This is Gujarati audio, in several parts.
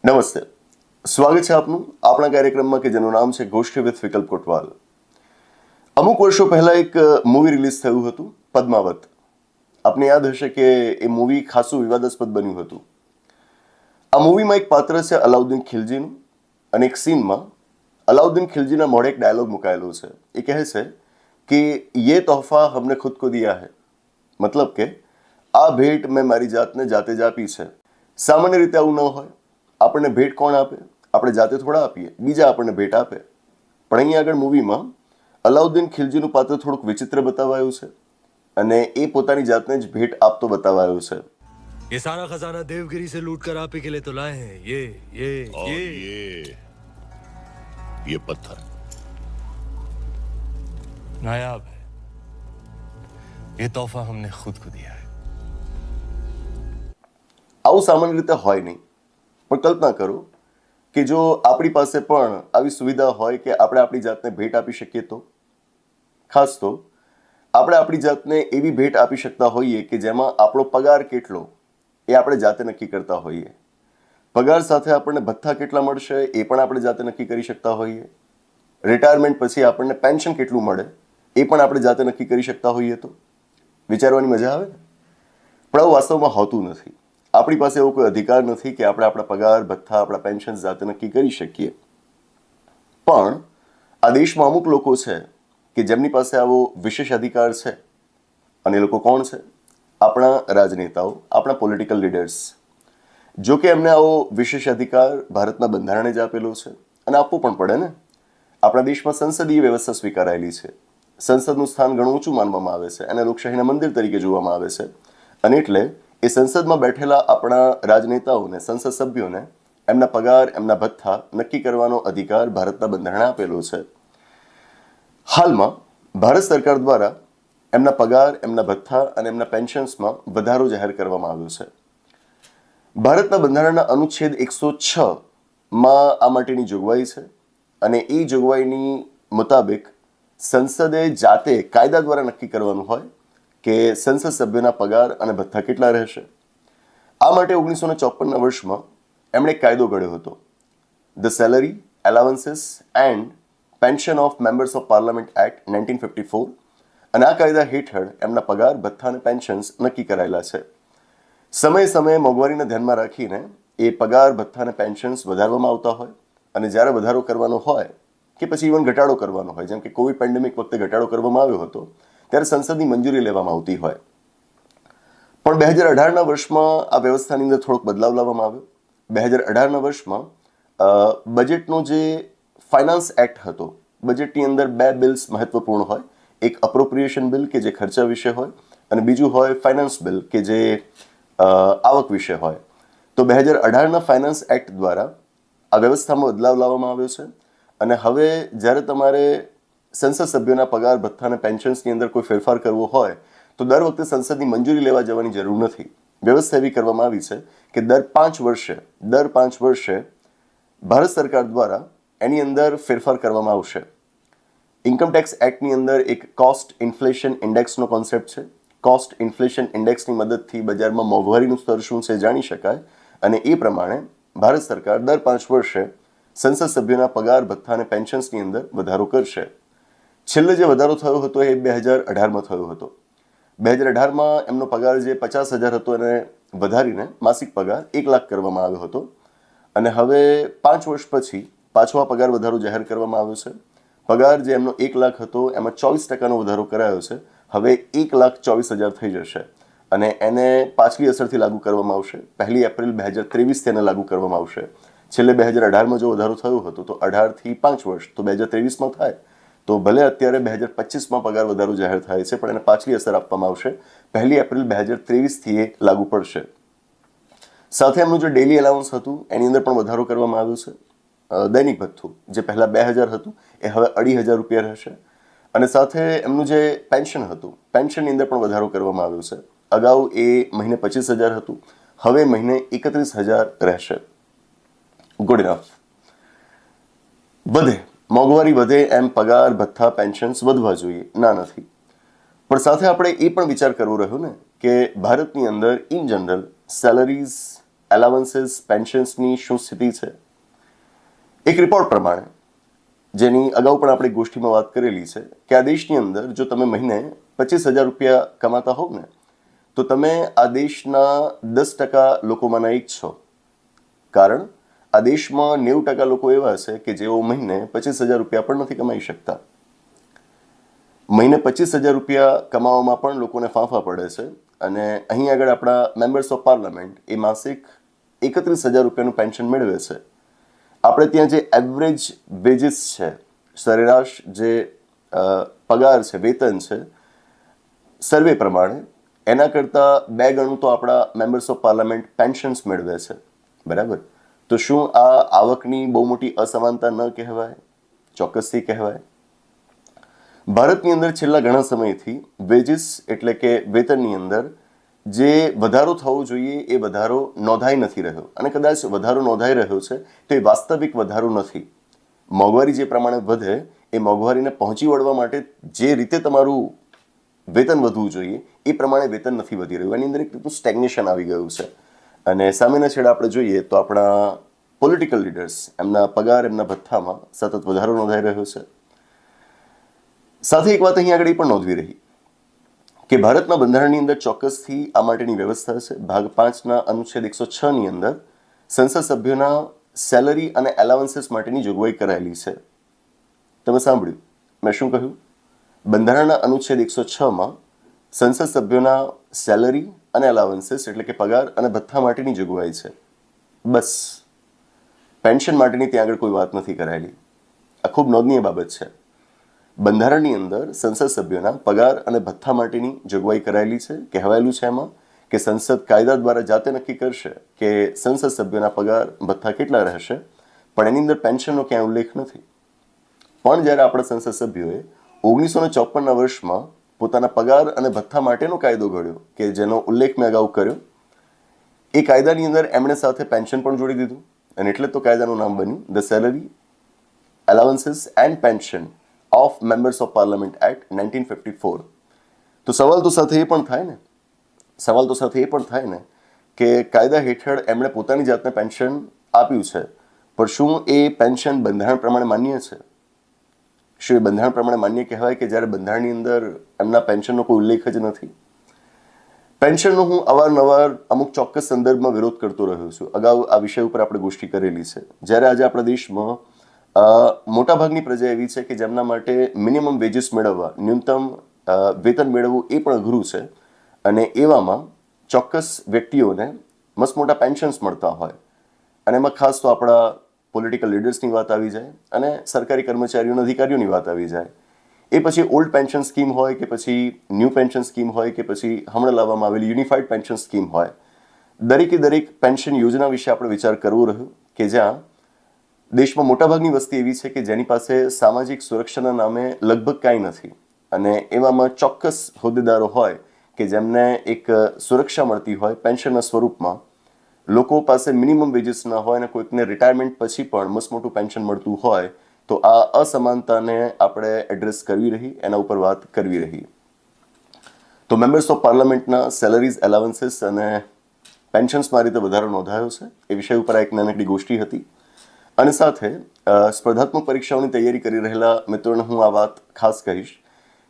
નમસ્તે, સ્વાગત છે આપનું આપણા કાર્યક્રમમાં કે જેનું નામ છે ગોષ્ઠી વિથ વિકલ્પ કોટવાલ. અમુક વર્ષો પહેલા એક મૂવી રિલીઝ થયું હતું, પદ્માવત. આપને યાદ હશે કે એ મૂવી ખાસું વિવાદાસ્પદ બન્યું હતું. આ મૂવીમાં એક પાત્ર છે અલાઉદ્દીન ખિલજીનું, અને એક સીનમાં અલાઉદ્દીન ખિલજીના મોઢે એક ડાયલોગ મુકાયેલો છે. એ કહે છે કે યે તોહફા હમને ખુદ કો દિયા હૈ, મતલબ કે આ ભેટ મેં મારી જાતને જાતે જ આપી છે. સામાન્ય રીતે આવું ન હોય. આપણને ભેટ કોણ આપે? આપણે જાતે થોડા આપીએ, બીજા આપણને ભેટ આપે. પણ અહીંયા આગળ મૂવીમાં અલાઉદ્દીન ખિલજીનું પાત્ર થોડુંક વિચિત્ર બતાવાયું છે, અને એ પોતાની જાતને જ ભેટ આપતો બતાવાયો છે. ये सारा खजाना देवगिरी से लूट कर आप ही के लिए तो लाए हैं. और ये पत्थर नायाब है. ये तोहफा हमने खुद को दिया है. આવું સામાન્ય રીતે હોય નહીં, પણ કલ્પના કરો કે જો આપણી પાસે પણ આવી સુવિધા હોય કે આપણે આપણી જાતને ભેટ આપી શકીએ તો. ખાસ તો આપણે આપણી જાતને એવી ભેટ આપી શકતા હોઈએ કે જેમાં આપણો પગાર કેટલો એ આપણે જાતે નક્કી કરતા હોઈએ. પગાર સાથે આપણને ભથ્થા કેટલા મળશે એ પણ આપણે જાતે નક્કી કરી શકતા હોઈએ. રિટાયરમેન્ટ પછી આપણને પેન્શન કેટલું મળે એ પણ આપણે જાતે નક્કી કરી શકતા હોઈએ. તો વિચારવાની મજા આવે ને. પણ આવું વાસ્તવમાં હોતું નથી. આપણી પાસે એવો કોઈ અધિકાર નથી કે આપણે આપણા પગાર ભથ્થા આપણા પેન્શન જાતે નક્કી કરી શકીએ. પણ આ દેશમાં અમુક લોકો છે કે જેમની પાસે આવો વિશેષ અધિકાર છે, અને એ લોકો કોણ છે? આપણા રાજનેતાઓ, આપણા પોલિટિકલ લીડર્સ. જો કે એમને આવો વિશેષ અધિકાર ભારતના બંધારણે જ આપેલો છે, અને આપવો પણ પડે ને. આપણા દેશમાં સંસદીય વ્યવસ્થા સ્વીકારાયેલી છે. સંસદનું સ્થાન ઘણું ઊંચું માનવામાં આવે છે, અને લોકશાહીના મંદિર તરીકે જોવામાં આવે છે. અને એટલે એ સંસદમાં બેઠેલા આપણા રાજનેતાઓને, સંસદ સભ્યોને એમના પગાર, એમના ભથ્થા નક્કી કરવાનો અધિકાર ભારતના બંધારણે આપેલો છે. હાલમાં ભારત સરકાર દ્વારા એમના પગાર, એમના ભથ્થા અને એમના પેન્શન્સમાં વધારો જાહેર કરવામાં આવ્યો છે. ભારતના બંધારણના અનુચ્છેદ 106માં આ માટેની જોગવાઈ છે, અને એ જોગવાઈની મુતાબિક સંસદે જાતે કાયદા દ્વારા નક્કી કરવાનું હોય કે સંસદ સભ્યોના પગાર અને ભથ્થા કેટલા રહેશે. આ માટે 1954ના વર્ષમાં એમણે એક કાયદો ઘડ્યો હતો, the salary, allowances and pension of members of parliament act 1954. અને આ કાયદા હેઠળ એમના પગાર, ભથ્થા અને પેન્શન્સ નક્કી કરાયેલા છે. સમયે સમયે મોંઘવારીને ધ્યાનમાં રાખીને એ પગાર, ભથ્થા અને પેન્શન્સ વધારવામાં આવતા હોય, અને જ્યારે વધારો કરવાનો હોય કે પછી ઇવન ઘટાડો કરવાનો હોય, જેમ કે કોવિડ પેન્ડેમિક વખતે ઘટાડો કરવામાં આવ્યો હતો, ત્યારે સંસદની મંજૂરી લેવામાં આવતી હોય. પણ 2018ના વર્ષમાં આ વ્યવસ્થાની અંદર થોડોક બદલાવ લાવવામાં આવ્યો. 2018ના વર્ષમાં બજેટનો જે ફાઇનાન્સ એક્ટ હતો, બજેટની અંદર બે બિલ્સ મહત્વપૂર્ણ હોય. એક અપ્રોપ્રિએશન બિલ કે જે ખર્ચા વિશે હોય, અને બીજું હોય ફાઇનાન્સ બિલ કે જે આવક વિશે હોય. તો 2018ના ફાઇનાન્સ એક્ટ દ્વારા આ વ્યવસ્થામાં બદલાવ લાવવામાં આવ્યો છે. અને હવે જ્યારે તમારે સંસદ સભ્યોના પગાર, ભથ્થા અને પેન્શન્સની અંદર કોઈ ફેરફાર કરવો હોય તો દર વખતે સંસદની મંજૂરી લેવા જવાની જરૂર નથી. વ્યવસ્થા એવી કરવામાં આવી છે કે દર 5 વર્ષે ભારત સરકાર દ્વારા એની અંદર ફેરફાર કરવામાં આવશે. ઇન્કમટેક્સ એક્ટની અંદર એક કોસ્ટ ઇન્ફ્લેશન ઇન્ડેક્સનો કોન્સેપ્ટ છે. કોસ્ટ ઇન્ફ્લેશન ઇન્ડેક્સની મદદથી બજારમાં મોંઘવારીનું સ્તર શું છે જાણી શકાય, અને એ પ્રમાણે ભારત સરકાર દર 5 વર્ષે સંસદ સભ્યોના પગાર, ભથ્થા અને પેન્શન્સની અંદર વધારો કરશે. છેલ્લે જે વધારો થયો હતો એ 2018માં થયો હતો. 2018માં એમનો પગાર જે 50,000 હતો એને વધારીને માસિક પગાર 1 લાખ કરવામાં આવ્યો હતો. અને હવે 5 વર્ષ પછી પાછો આ પગાર વધારો જાહેર કરવામાં આવ્યો છે. પગાર જે એમનો 1 લાખ હતો એમાં 24% વધારો કરાયો છે. હવે 1,24,000 થઈ જશે, અને એને પાછલી અસરથી લાગુ કરવામાં આવશે. 1 એપ્રિલ 2023થી એને લાગુ કરવામાં આવશે. છેલ્લે 2018માં જો વધારો થયો હતો તો 18થી 5 વર્ષ, તો 2023માં થાય. તો ભલે અત્યારે 2025માં પગાર વધારો જાહેર થાય છે, પણ એને પાછલી અસર આપવામાં આવશે. 1 એપ્રિલ 2023થી એ લાગુ પડશે. સાથે એમનું જે ડેલી એલાઉન્સ હતું એની અંદર પણ વધારો કરવામાં આવ્યો છે. દૈનિક ભથ્થું જે પહેલાં 2,000 હતું એ હવે 2,500 રૂપિયા રહેશે. અને સાથે એમનું જે પેન્શન હતું, પેન્શનની અંદર પણ વધારો કરવામાં આવ્યો છે. અગાઉ એ મહિને 25,000 હતું, હવે મહિને 31,000 રહેશે. Good enough. વધે મોંઘવારી વધે એમ પગાર, ભથ્થા, પેન્શન્સ વધવા જોઈએ, ના નથી. પણ સાથે આપણે એ પણ વિચાર કરવો રહ્યો ને કે ભારતની અંદર ઇન જનરલ સેલરીઝ, એલાવન્સીસ પેન્શન્સની શું સ્થિતિ છે? એક રિપોર્ટ પ્રમાણે, જેની અગાઉ પણ આપણે ગોષ્ઠીમાં વાત કરેલી છે, કે આ દેશની અંદર જો તમે મહિને 25,000 રૂપિયા કમાતા હોવ ને, તો તમે આ દેશના 10% લોકોમાંના એક છો. કારણ આ દેશમાં 90% લોકો એવા છે કે જેઓ મહિને 25,000 રૂપિયા પણ નથી કમાઈ શકતા. મહિને 25,000 રૂપિયા કમાવામાં પણ લોકોને ફાંફા પડે છે. અને અહીં આગળ આપણા મેમ્બર્સ ઓફ પાર્લામેન્ટ એ માસિક 31,000 રૂપિયાનું પેન્શન મેળવે છે. આપણે ત્યાં જે એવરેજ વેજીસ છે, સરેરાશ જે પગાર છે, વેતન છે, સર્વે પ્રમાણે એના કરતાં 2 ગણું તો આપણા મેમ્બર્સ ઓફ પાર્લામેન્ટ પેન્શન્સ મેળવે છે. બરાબર? તો શું આ આવકની બહુ મોટી અસમાનતા ન કહેવાય? ચોક્કસથી કહેવાય. ભારતની અંદર છેલ્લા ઘણા સમયથી વેજીસ એટલે કે વેતનની અંદર જે વધારો થવો જોઈએ એ વધારો નોંધાઈ નથી રહ્યો. અને કદાચ વધારો નોંધાઈ રહ્યો છે તો એ વાસ્તવિક વધારો નથી. મોંઘવારી જે પ્રમાણે વધે એ મોંઘવારીને પહોંચી વળવા માટે જે રીતે તમારું વેતન વધવું જોઈએ એ પ્રમાણે વેતન નથી વધી રહ્યું. એની અંદર એક રીતનું સ્ટેગ્નેશન આવી ગયું છે. અને સામેના છેડે આપણે જોઈએ તો આપણા પોલિટિકલ લીડર્સ, એમના પગાર, એમના ભથ્થામાં સતત વધારો નોંધાઈ રહ્યો છે. સાથે એક વાત અહીં આગળ એ પણ નોંધવી રહી કે ભારતના બંધારણની અંદર ચોક્કસથી આ માટેની વ્યવસ્થા છે. ભાગ 5ના અનુચ્છેદ 106ની અંદર સંસદ સભ્યોના સેલરી અને એલાવન્સીસ માટેની જોગવાઈ કરાયેલી છે. તમે સાંભળ્યું મેં શું કહ્યું? બંધારણના અનુચ્છેદ 106માં સંસદ સભ્યોના સેલરી અને એલાવન્સીસ એટલે કે પગાર અને ભથ્થા માટેની જોગવાઈ છે. બસ, પેન્શન માટેની ત્યાં આગળ કોઈ વાત નથી કરાયેલી. આ ખૂબ નોંધનીય બાબત છે. બંધારણની અંદર સંસદ સભ્યોના પગાર અને ભથ્થા માટેની જોગવાઈ કરાયેલી છે. કહેવાયેલું છે એમાં કે સંસદ કાયદા દ્વારા જાતે નક્કી કરશે કે સંસદ સભ્યોના પગાર ભથ્થા કેટલા રહેશે, પણ એની અંદર પેન્શનનો ક્યાંય ઉલ્લેખ નથી. પણ જ્યારે આપણા સંસદ સભ્યોએ 1954ના વર્ષમાં પોતાના પગાર અને ભથ્થા માટેનો કાયદો ઘડ્યો કે જેનો ઉલ્લેખ મેં અગાઉ કર્યો, એ કાયદાની અંદર એમણે સાથે પેન્શન પણ જોડી દીધું. અને એટલે તો કાયદાનું નામ બન્યું the salary, allowances and pension of members of parliament act 1954. તો સવાલ તો સાથે એ પણ થાય ને કે કાયદા હેઠળ એમણે પોતાની જાતને પેન્શન આપ્યું છે, પણ શું એ પેન્શન બંધારણ પ્રમાણે માન્ય છે? શું એ બંધારણ પ્રમાણે માન્ય કહેવાય કે જ્યારે બંધારણની અંદર એમના પેન્શનનો કોઈ ઉલ્લેખ જ નથી? પેન્શનનો હું અવારનવાર અમુક ચોક્કસ સંદર્ભમાં વિરોધ કરતો રહ્યો છું. અગાઉ આ વિષય ઉપર આપણે ગોષ્ઠી કરેલી છે. જ્યારે આજે આપણા દેશમાં મોટાભાગની પ્રજા એવી છે કે જેમના માટે મિનિમમ વેજીસ મેળવવા, ન્યૂનતમ વેતન મેળવવું એ પણ અઘરું છે. અને એવામાં ચોક્કસ વ્યક્તિઓને મસ્ત મોટા પેન્શન્સ મળતા હોય, અને એમાં ખાસ તો આપણા પોલિટિકલ લીડર્સની વાત આવી જાય અને સરકારી કર્મચારીઓના અધિકારીઓની વાત આવી જાય. એ પછી ઓલ્ડ પેન્શન સ્કીમ હોય કે પછી ન્યૂ પેન્શન સ્કીમ હોય કે પછી હમણાં લાવવામાં આવેલી યુનિફાઈડ પેન્શન સ્કીમ હોય, દરેકે દરેક પેન્શન યોજના વિશે આપણે વિચાર કરવો રહ્યો કે જ્યાં દેશમાં મોટાભાગની વસ્તી એવી છે કે જેની પાસે સામાજિક સુરક્ષાના નામે લગભગ કાંઈ નથી. અને એવામાં ચોક્કસ હોદ્દેદારો હોય કે જેમને એક સુરક્ષા મળતી હોય પેન્શનના સ્વરૂપમાં. લોકો પાસે મિનિમમ વેજીસ ના હોય અને કોઈકને રિટાયરમેન્ટ પછી પણ મસ્ત મોટું પેન્શન મળતું હોય, તો આ અસમાનતાને આપણે એડ્રેસ કરવી રહી, એના ઉપર વાત કરવી રહી. તો મેમ્બર્સ ઓફ પાર્લામેન્ટના સેલરીઝ, એલાવન્સીસ અને પેન્શન્સમાં રીતે વધારો નોંધાયો છે. એ વિષય ઉપર એક નાનકડી ગોષ્ઠી હતી. અને સાથે સ્પર્ધાત્મક પરીક્ષાઓની તૈયારી કરી રહેલા મિત્રોને હું આ વાત ખાસ કહીશ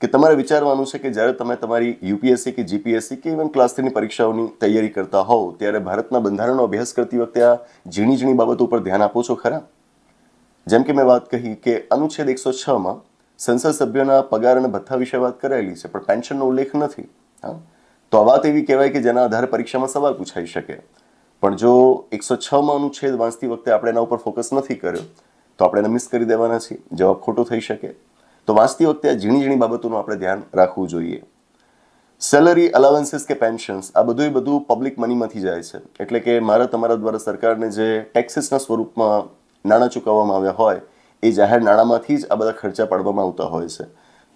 કે તમારે વિચારવાનું છે કે જ્યારે તમે તમારી યુપીએસસી કે જીપીએસસી કે ઇવન ક્લાસ 3ની પરીક્ષાઓની તૈયારી કરતા હોવ ત્યારે ભારતના બંધારણનો અભ્યાસ કરતી વખતે આ ઝીણી ઝીણી બાબતો ઉપર ધ્યાન આપો છો ખરા? જેમ કે મેં વાત કહી કે અનુચ્છેદ 106માં સંસદ સભ્યોના પગાર અને ભથ્થા વિશે વાત કરાયેલી છે, પણ પેન્શનનો ઉલ્લેખ નથી. હા, તો આ વાત એવી કહેવાય કે જેના આધારે પરીક્ષામાં સવાલ પૂછાઈ શકે. પણ જો 106માં અનુચ્છેદ વાંચતી વખતે આપણે એના ઉપર ફોકસ નથી કર્યો તો આપણે એને મિસ કરી દેવાના છીએ, જવાબ ખોટો થઈ શકે. તો વાંચતી વખતે આ ઝીણી ઝીણી બાબતોનું આપણે ધ્યાન રાખવું જોઈએ. સેલરી, અલાવન્સીસ કે પેન્શન્સ આ બધું પબ્લિક મનીમાંથી જાય છે. એટલે કે મારા તમારા દ્વારા સરકારને જે ટેક્સીસના સ્વરૂપમાં નાણાં ચૂકવવામાં આવ્યા હોય એ જાહેર નાણાંમાંથી જ આ બધા ખર્ચા પાડવામાં આવતા હોય છે.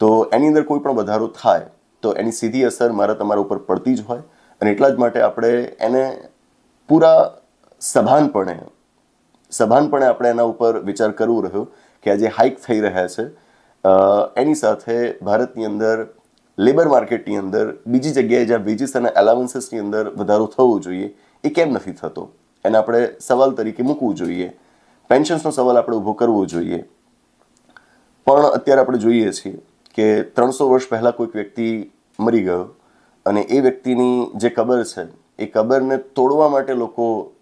તો એની અંદર કોઈ પણ વધારો થાય તો એની સીધી અસર મારા તમારા ઉપર પડતી જ હોય. અને એટલા જ માટે આપણે એને પૂરા સભાનપણે આપણે એના ઉપર વિચાર કરવો રહ્યો કે આ જે હાઇક થઈ રહ્યા છે એની સાથે ભારતની અંદર લેબર માર્કેટની અંદર બીજી જગ્યાએ જ્યાં વેજીસ અને એલાવન્સીસની અંદર વધારો થવો જોઈએ એ કેમ નથી થતો? એને આપણે સવાલ તરીકે મૂકવું જોઈએ. પેન્શન્સનો સવાલ આપણે ઊભો કરવો જોઈએ. પણ અત્યારે આપણે જોઈએ છીએ કે 300 વર્ષ પહેલાં કોઈક વ્યક્તિ મરી ગયો અને એ વ્યક્તિની જે કબર છે એ કબરને તોડવા માટે લોકો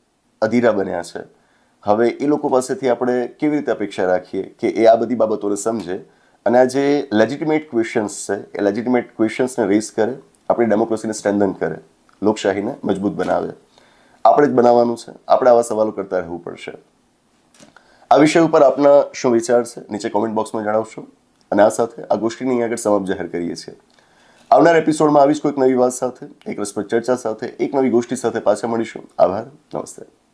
અધીરા બન્યા છે. હવે એ લોકો પાસેથી આપણે કેવી રીતે અપેક્ષા રાખીએ કે એ આ બધી બાબતોને સમજે અને આ જે લેજિટિમેટ ક્વેશ્ચન્સ છે એ લેજિટિમેટ ક્વેશ્ચન્સને રેઝ કરે, આપણી ડેમોક્રેસીને સ્ટ્રેન્થન કરે, લોકશાહીને મજબૂત બનાવે. આપણે જ બનાવવાનું છે. આપણે આવા સવાલો કરતા રહેવું પડશે. આ વિષય ઉપર આપના શું વિચાર છે નીચે કોમેન્ટ બોક્સમાં જણાવશો. અને આ સાથે આ ગોષ્ઠીની આગળ સમાપ્ત જાહેર કરીએ છીએ. આવનાર એપિસોડમાં આવી જ કોઈક નવી વાત સાથે, એક રસપ્રદ ચર્ચા સાથે, એક નવી ગોષ્ઠી સાથે પાછા મળીશું. આભાર. નમસ્તે.